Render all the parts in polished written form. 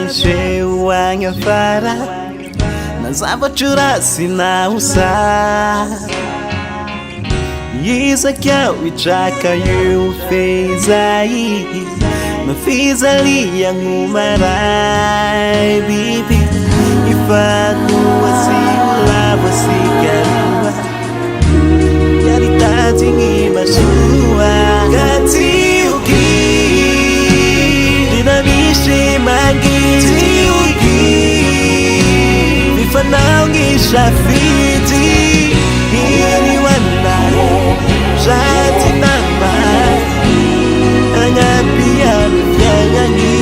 Siaizaisewanha fara nazavatrurasi nausa Isakyao itraka io fezai mafizalia ngumarai bibi ifanuasiulavoasikarua yaritadingi masua katiuki dinamishi mangitiuki vifanaugi shafiti ini wanae jati nama angapia vyanyangi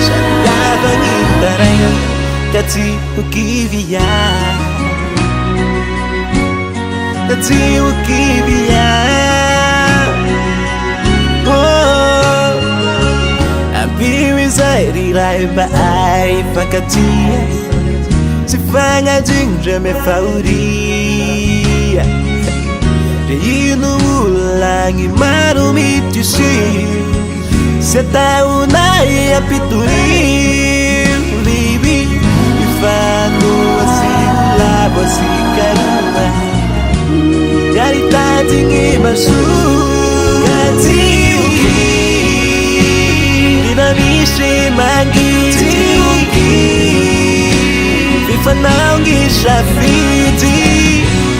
shandavangi taraya kati ukivia kati ukivia oh abiwizairi raiba ai fakatia sifanga jinja mefauria Reino ulangi marumitisi Setaunai apituri Libi Ifanu asilabo asikarua Yaritadingi masu Katiuki Dinamishi mangitiuki Vifanaungi shafiti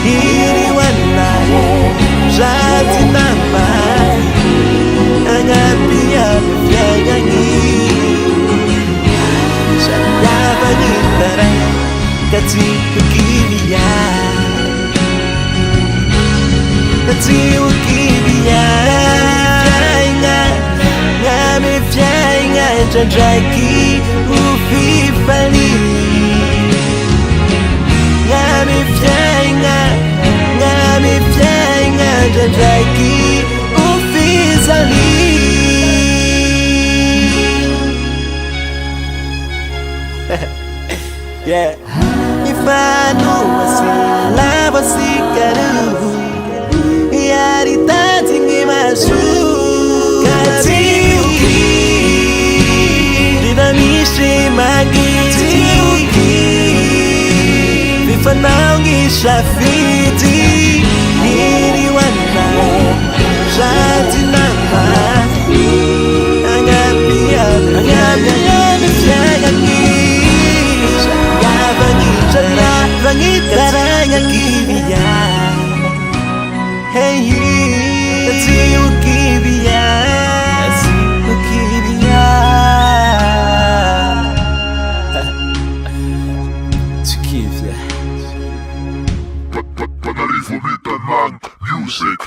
Hiri wanae Jati nama Angapia vyanyangi Shandavangi taraya Kati ukivia Kati ukivia Ngami vyainga Jandraki ufifali Ngami vyainga Jandraki ufizali Yeah Ifanu asilabo sikaru Yaritadingi masu Katiuki Dinamishi mangitiuki Vifanaungi shafiti Niri wanae Jati nama Angapia vyanyangi Shandavangi taraya kivia Hey Kati ukivia Ukivia Canary for me, man, music.